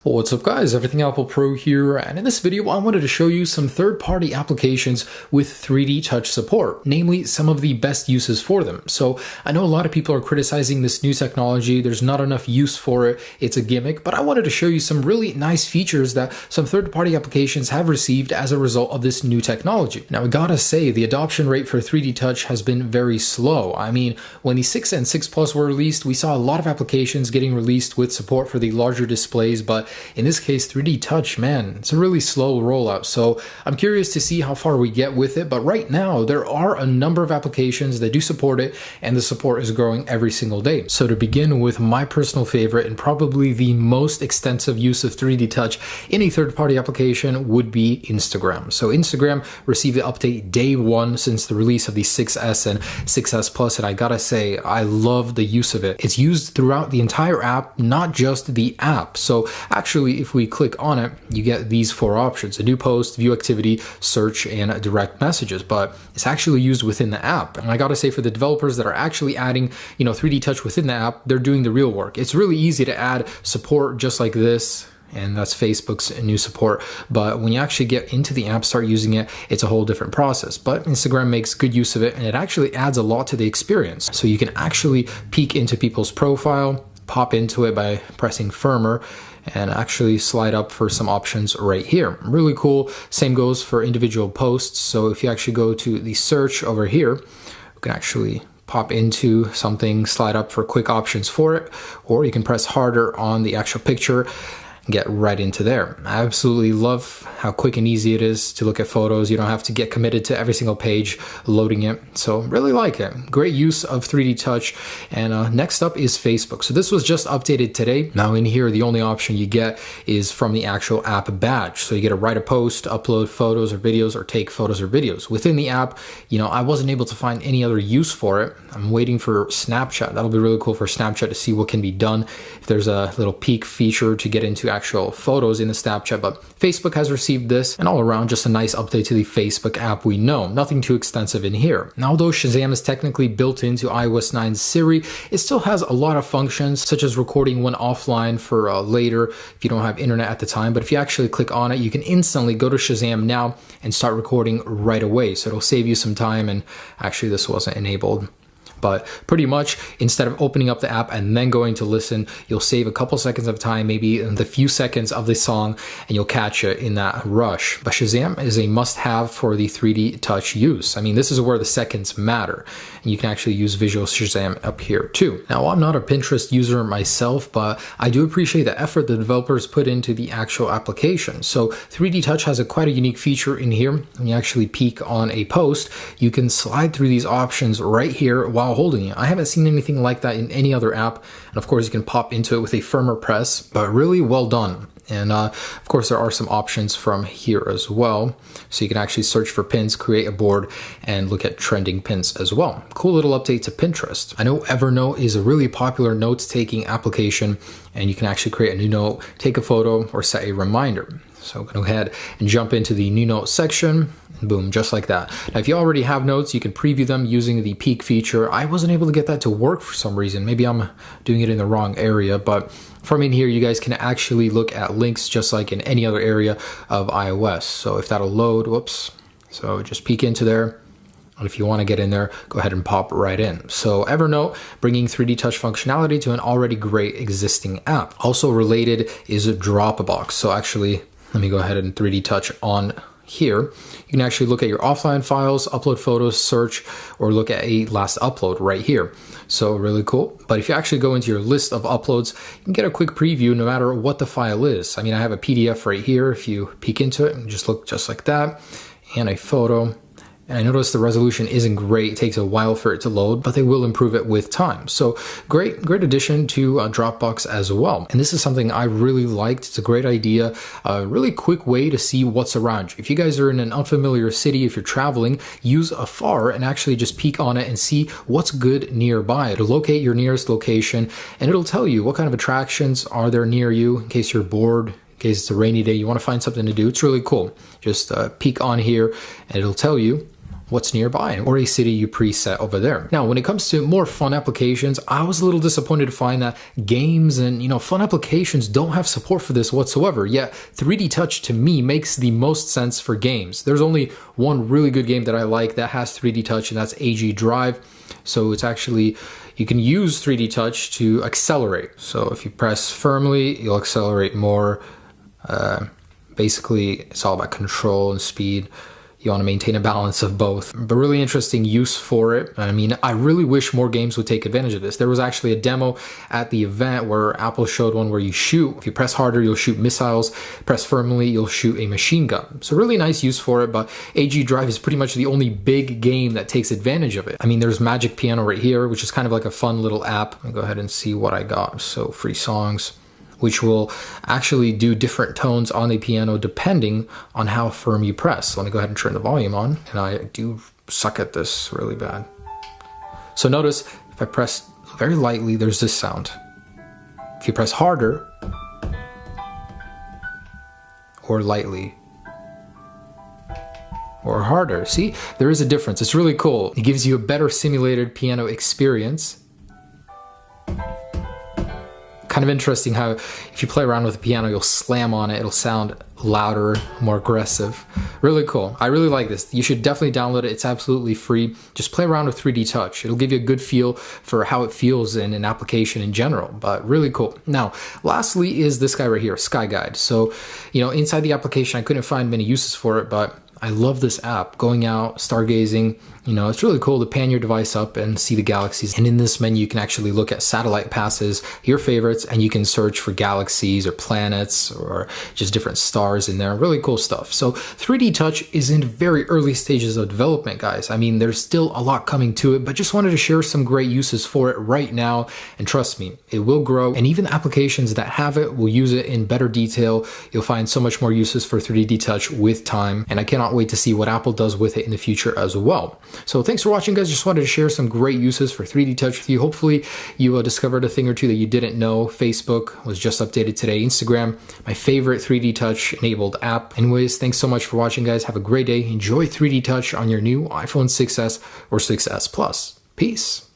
What's up guys, Everything Apple Pro here, and in this video I wanted to show you some third-party applications with 3D touch support, namely some of the best uses for them. So I know a lot of people are criticizing this new technology, there's not enough use for it, it's a gimmick, but I wanted to show you some really nice features that some third-party applications have received as a result of this new technology. Now I gotta say, the adoption rate for 3D touch has been very slow. I mean, when the 6 and 6 Plus were released, we saw a lot of applications getting released with support for the larger displays, but in this case, 3D touch, man, it's a really slow rollout. So I'm curious to see how far we get with it. But right now, there are a number of applications that do support it, and the support is growing every single day. So to begin with, my personal favorite and probably the most extensive use of 3D touch in a third-party application would be Instagram. So Instagram received the update day one since the release of the 6S and 6S Plus, and I gotta say, I love the use of it. It's used throughout the entire app, not just the app. So actually, if we click on it, you get these four options: a new post, view activity, search, and direct messages. But it's actually used within the app. And I gotta say, for the developers that are actually adding, 3D touch within the app, they're doing the real work. It's really easy to add support just like this, and that's Facebook's new support. But when you actually get into the app, start using it, it's a whole different process. But Instagram makes good use of it, and it actually adds a lot to the experience. So you can actually peek into people's profile, pop into it by pressing firmer, and actually slide up for some options right here. Really cool. Same goes for individual posts. So if you actually go to the search over here, you can actually pop into something, slide up for quick options for it, or you can press harder on the actual picture, get right into there. I absolutely love how quick and easy it is to look at photos. You don't have to get committed to every single page loading it. So really like it. Great use of 3D touch. And next up is Facebook. So this was just updated today. Now in here, the only option you get is from the actual app badge. So you get to write a post, upload photos or videos, or take photos or videos. Within the app, I wasn't able to find any other use for it. I'm waiting for Snapchat. That'll be really cool for Snapchat to see what can be done. If there's a little peek feature to get into actual photos in the Snapchat, but Facebook has received this, and all around just a nice update to the Facebook app we know. Nothing too extensive in here. Now, although Shazam is technically built into iOS 9 Siri, it still has a lot of functions, such as recording when offline for later if you don't have internet at the time. But if you actually click on it, you can instantly go to Shazam now and start recording right away. So it'll save you some time, and actually this wasn't enabled. But pretty much, instead of opening up the app and then going to listen, you'll save a couple seconds of time, maybe in the few seconds of the song, and you'll catch it in that rush. But Shazam is a must-have for the 3D touch use. I mean, this is where the seconds matter. And you can actually use visual Shazam up here too. Now, I'm not a Pinterest user myself, but I do appreciate the effort the developers put into the actual application. So 3D touch has quite a unique feature in here. When you actually peek on a post, you can slide through these options right here while holding it. I haven't seen anything like that in any other app. And of course, you can pop into it with a firmer press, but really well done. And of course, there are some options from here as well. So you can actually search for pins, create a board, and look at trending pins as well. Cool little update to Pinterest. I know Evernote is a really popular notes-taking application, and you can actually create a new note, take a photo, or set a reminder. So go ahead and jump into the new note section. Boom, just like that. Now, if you already have notes, you can preview them using the peek feature. I wasn't able to get that to work for some reason. Maybe I'm doing it in the wrong area, but from in here, you guys can actually look at links just like in any other area of iOS. So if that'll load, whoops. So just peek into there. And if you want to get in there, go ahead and pop right in. So Evernote bringing 3D touch functionality to an already great existing app. Also related is Dropbox. So actually, let me go ahead and 3D touch on here. You can actually look at your offline files, upload photos, search, or look at a last upload right here. So really cool. But if you actually go into your list of uploads, you can get a quick preview no matter what the file is. I mean, I have a PDF right here. If you peek into it and just look just like that, and a photo. And I noticed the resolution isn't great. It takes a while for it to load, but they will improve it with time. So great addition to Dropbox as well. And this is something I really liked. It's a great idea, a really quick way to see what's around you. If you guys are in an unfamiliar city, if you're traveling, use Afar and actually just peek on it and see what's good nearby. It'll locate your nearest location, and it'll tell you what kind of attractions are there near you in case you're bored, in case it's a rainy day, you want to find something to do. It's really cool. Just peek on here and it'll tell you what's nearby or a city you preset over there. Now, when it comes to more fun applications, I was a little disappointed to find that games and, fun applications don't have support for this whatsoever. Yet 3D Touch to me makes the most sense for games. There's only one really good game that I like that has 3D Touch, and that's AG Drive. So it's actually, you can use 3D Touch to accelerate. So if you press firmly, you'll accelerate more. Basically, it's all about control and speed. You want to maintain a balance of both. But really interesting use for it. I mean, I really wish more games would take advantage of this. There was actually a demo at the event where Apple showed one where you shoot. If you press harder, you'll shoot missiles. Press firmly, you'll shoot a machine gun. So really nice use for it, but AG Drive is pretty much the only big game that takes advantage of it. I mean, there's Magic Piano right here, which is kind of like a fun little app. Let me go ahead and see what I got. So free songs, which will actually do different tones on the piano depending on how firm you press. So let me go ahead and turn the volume on, and I do suck at this really bad. So notice if I press very lightly, there's this sound. If you press harder or lightly or harder, see, there is a difference. It's really cool. It gives you a better simulated piano experience. Kind of interesting how if you play around with the piano, you'll slam on it, it'll sound louder, more aggressive. Really cool. I really like this. You should definitely download it. It's absolutely free. Just play around with 3D Touch. It'll give you a good feel for how it feels in an application in general, but really cool. Now, lastly is this guy right here, Sky Guide. So, inside the application, I couldn't find many uses for it, but I love this app. Going out, stargazing, it's really cool to pan your device up and see the galaxies. And in this menu, you can actually look at satellite passes, your favorites, and you can search for galaxies or planets or just different stars in there. Really cool stuff. So 3D Touch is in very early stages of development, guys. I mean, there's still a lot coming to it, but just wanted to share some great uses for it right now. And trust me, it will grow. And even applications that have it will use it in better detail. You'll find so much more uses for 3D Touch with time. And I cannot wait to see what Apple does with it in the future as well. So thanks for watching, guys. Just wanted to share some great uses for 3D Touch with you. Hopefully you discovered a thing or two that you didn't know. Facebook was just updated today. Instagram, my favorite 3D Touch enabled app. Anyways, thanks so much for watching, guys. Have a great day. Enjoy 3D Touch on your new iPhone 6s or 6s Plus. Peace.